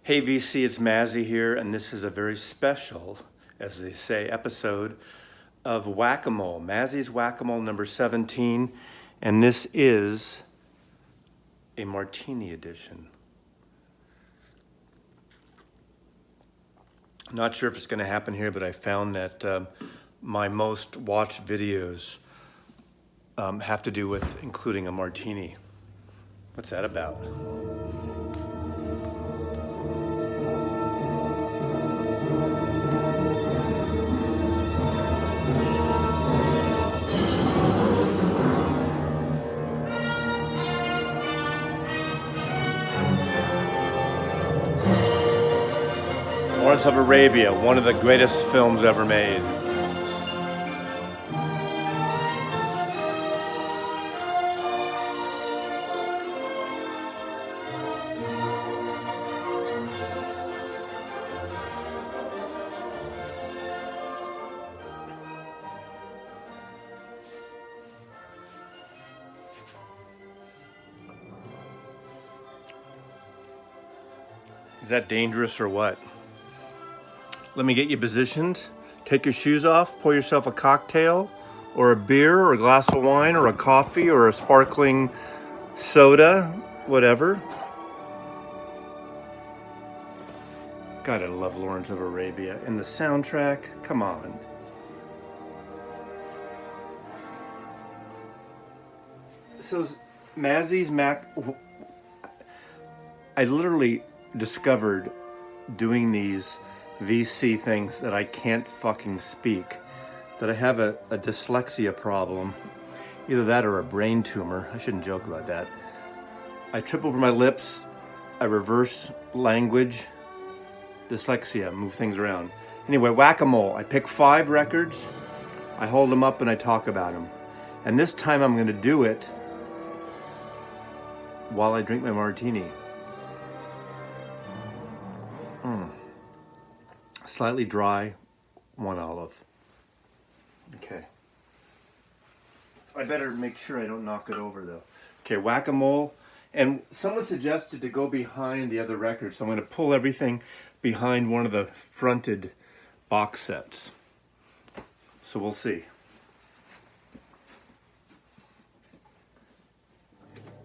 Hey VC, it's Mazzy here, and this is a very special, as they say, episode of Whack-A-Mole, Mazzy's Whack-A-Mole number 17, and this is a Martini edition. I'm not sure if it's going to happen here, but I found that my most watched videos have to do with including a Martini. What's that about? Lawrence of Arabia, one of the greatest films ever made. Is that dangerous or what? Let me get you positioned. Take your shoes off, pour yourself a cocktail or a beer or a glass of wine or a coffee or a sparkling soda, whatever. God, I love Lawrence of Arabia. And the soundtrack, come on. So Mazzy's I literally discovered doing these VC things that I can't fucking speak, that I have a dyslexia problem, either that or a brain tumor. I shouldn't joke about that. I trip over my lips, I reverse language, dyslexia, move things around. Anyway, Whack-A-Mole, I pick 5 records, I hold them up and I talk about them. And this time I'm gonna do it while I drink my martini. Slightly dry, 1 olive. Okay. I better make sure I don't knock it over though. Okay, Whack-A-Mole. And someone suggested to go behind the other records, so I'm gonna pull everything behind one of the fronted box sets. So we'll see.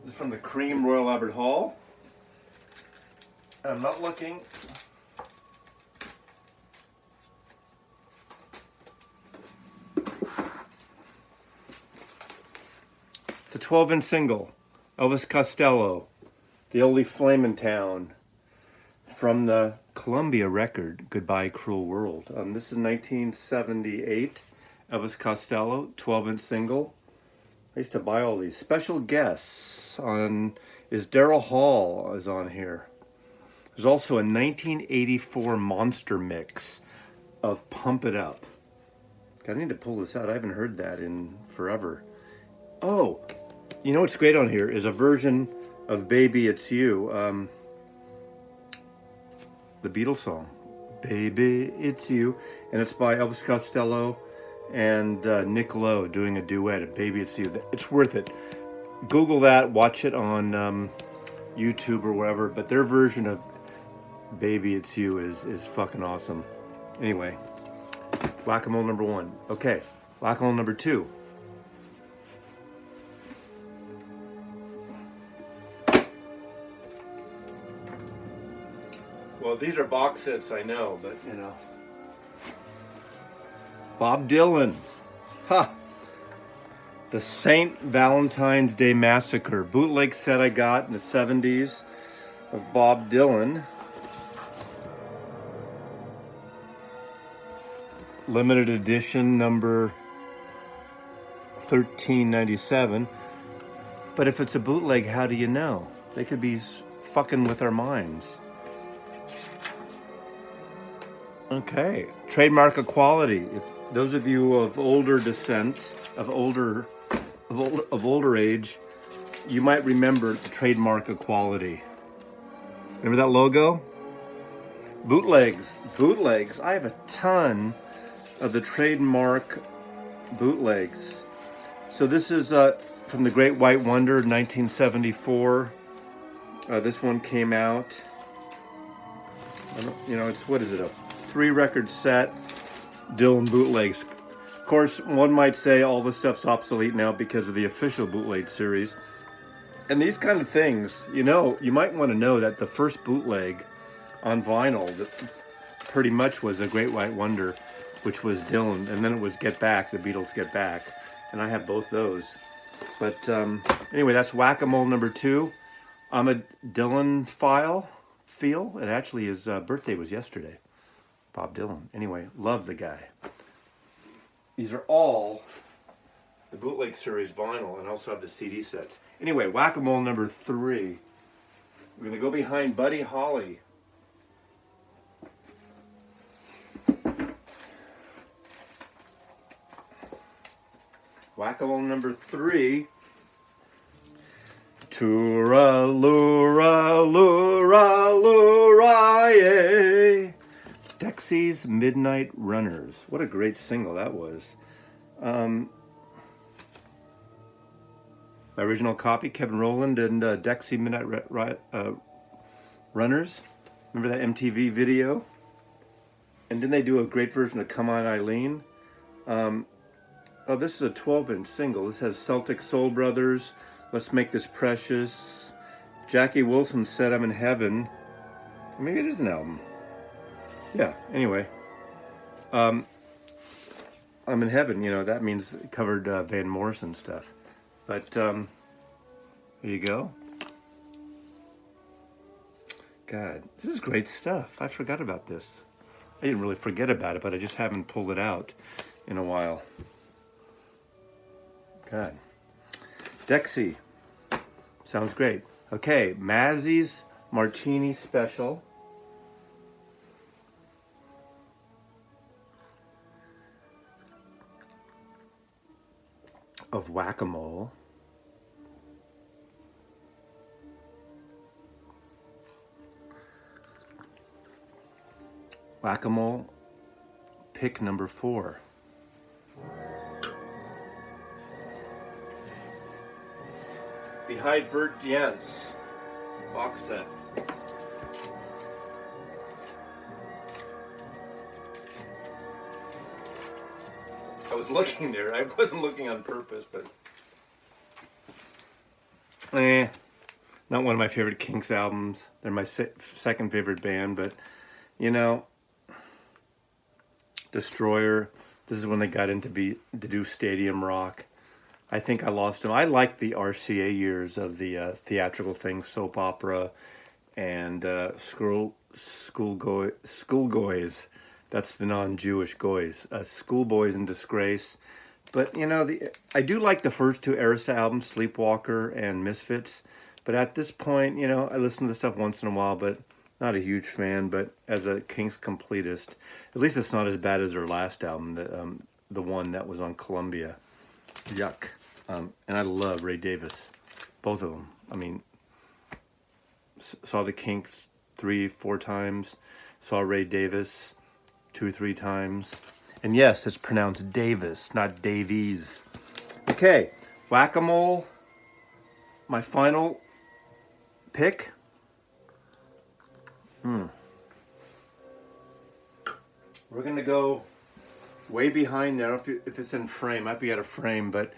This is from the Cream Royal Albert Hall. And I'm not looking. The 12-inch single, Elvis Costello, The Only Flame in Town, from the Columbia record, Goodbye Cruel World. This is 1978, Elvis Costello, 12-inch single. I used to buy all these. Special guests is Daryl Hall is on here. There's also a 1984 monster mix of Pump It Up. I need to pull this out. I haven't heard that in forever. Oh, you know what's great on here is a version of Baby It's You, the Beatles song, Baby It's You, and it's by Elvis Costello and Nick Lowe doing a duet of Baby It's You. It's worth it. Google that, watch it on YouTube or wherever, but their version of Baby It's You is fucking awesome. Anyway, Whack-A-Mole number 1. Okay, Whack-A-Mole number 2. Well, these are box sets, I know, but you know. Bob Dylan. Ha! The St. Valentine's Day Massacre. Bootleg set I got in the 70s of Bob Dylan. Limited edition number 1397. But if it's a bootleg, how do you know? They could be fucking with our minds. Okay, trademark of quality. If those of you of older descent, of older age, you might remember the trademark of quality. Remember that logo? Bootlegs. I have a ton of the trademark bootlegs. So this is from the Great White Wonder, 1974. This one came out. It's, what is it, a 3-record set, Dylan bootlegs. Of course, one might say all this stuff's obsolete now because of the official bootleg series. And these kind of things, you might want to know that the first bootleg on vinyl that pretty much was A Great White Wonder, which was Dylan, and then it was Get Back, the Beatles' Get Back. And I have both those. But anyway, that's Whack-A-Mole number 2. I'm a Dylan feel. It actually, his birthday was yesterday. Bob Dylan. Anyway, love the guy. These are all the bootleg series vinyl, and also have the CD sets. Anyway, Whack-A-Mole number 3. We're going to go behind Buddy Holly. Whack-A-Mole number 3. Toora, lura, lura, lura, Dexy's Midnight Runners. What a great single that was. My original copy, Kevin Rowland and Dexy Midnight Runners. Remember that MTV video? And didn't they do a great version of Come On Eileen? This is a 12-inch single. This has Celtic Soul Brothers, Let's Make This Precious. Jackie Wilson said I'm in Heaven. Maybe it is an album. Yeah, anyway. I'm in Heaven, that means it covered Van Morrison stuff. But, here you go. God, this is great stuff. I forgot about this. I didn't really forget about it, but I just haven't pulled it out in a while. God. Dexy. Sounds great. Okay, Mazzy's Martini Special. Of Whack-A-Mole. Whack-A-Mole, pick number 4. Behind Bert Jent's box set. I was looking there. I wasn't looking on purpose, but not one of my favorite Kinks albums. They're my second favorite band, but Destroyer. This is when they got into to do stadium rock. I think I lost them. I liked the RCA years of the theatrical things, soap opera, and schoolgoys. That's the non-Jewish goys. Schoolboys in Disgrace. But, I do like the first 2 Arista albums, Sleepwalker and Misfits. But at this point, I listen to the stuff once in a while, but not a huge fan. But as a Kinks completist, at least it's not as bad as their last album, the one that was on Columbia. Yuck. And I love Ray Davis. Both of them. I mean, saw the Kinks 3-4 times. Saw Ray Davis 2-3 times. And yes, it's pronounced Davis, not Davies. Okay, Whack-A-Mole. My final pick. We're going to go way behind there. If it's in frame, might be out of frame, but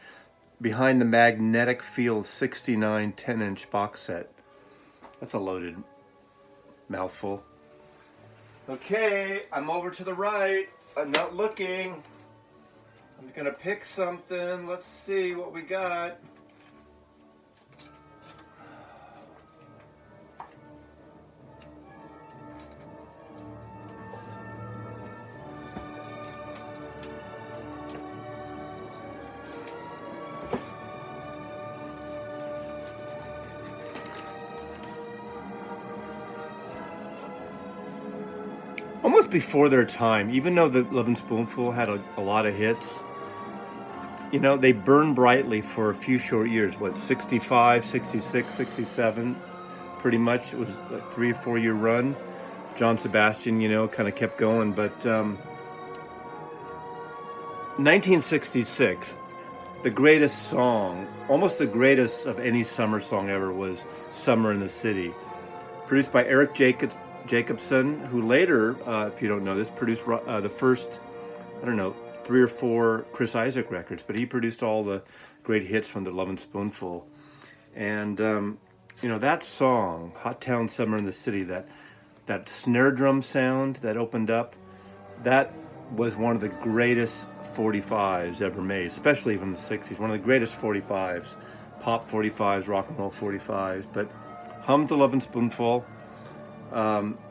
behind the Magnetic Field 69 10-inch box set. That's a loaded mouthful. Okay, I'm over to the right. I'm not looking. I'm gonna pick something. Let's see what we got. Almost before their time, even though the Lovin Spoonful had a lot of hits, they burned brightly for a few short years. 65, 66, 67, pretty much. It was a 3 or 4 year run. John Sebastian, kind of kept going. But 1966, the greatest song, almost the greatest of any summer song ever, was Summer in the City. Produced by Eric Jacobson, who later, if you don't know this, produced the first, I don't know, 3 or 4 Chris Isaak records, but he produced all the great hits from the Lovin Spoonful. And, you know, that song, Hot Town, Summer in the City, that snare drum sound that opened up, that was one of the greatest 45s ever made, especially from the 60s. One of the greatest 45s, pop 45s, rock and roll 45s. But hummed the Lovin Spoonful.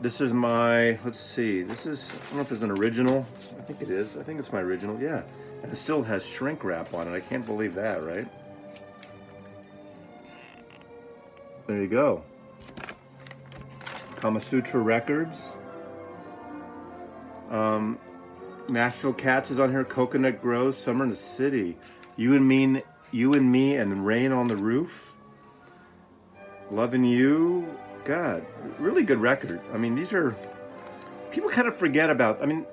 This is my, let's see, this is, I don't know if it's an original. I think it is. I think it's my original, yeah. And it still has shrink wrap on it. I can't believe that, right? There you go. Kama Sutra Records. Nashville Cats is on here. Coconut Grove, Summer in the City. You and Me, and Rain on the Roof. Loving You. God, really good record. I mean, these are, people kind of forget about, I mean,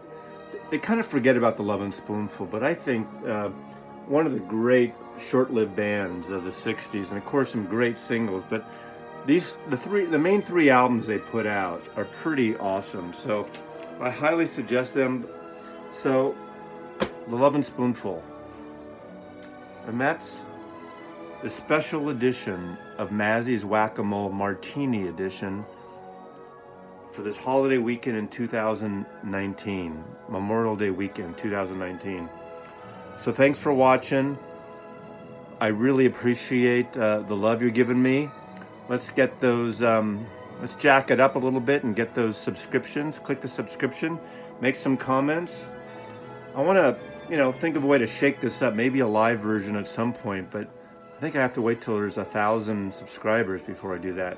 they kind of forget about the Lovin Spoonful, but I think one of the great short-lived bands of the 60s, and of course some great singles, but the main 3 albums they put out are pretty awesome, so I highly suggest them. So, the Lovin Spoonful, and that's the special edition of Mazzy's Whack-A-Mole Martini edition for this holiday weekend in 2019, Memorial Day weekend 2019. So thanks for watching. I really appreciate the love you're giving me. Let's get those, let's jack it up a little bit and get those subscriptions. Click the subscription, make some comments. I want to, you know, think of a way to shake this up, maybe a live version at some point, but I think I have to wait till there's 1,000 subscribers before I do that.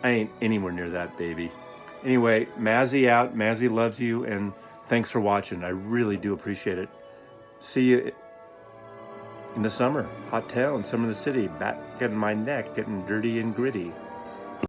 I ain't anywhere near that, baby. Anyway, Mazzy out. Mazzy loves you, and thanks for watching. I really do appreciate it. See you in the summer. Hot town, summer in the city. Back in my neck, getting dirty and gritty.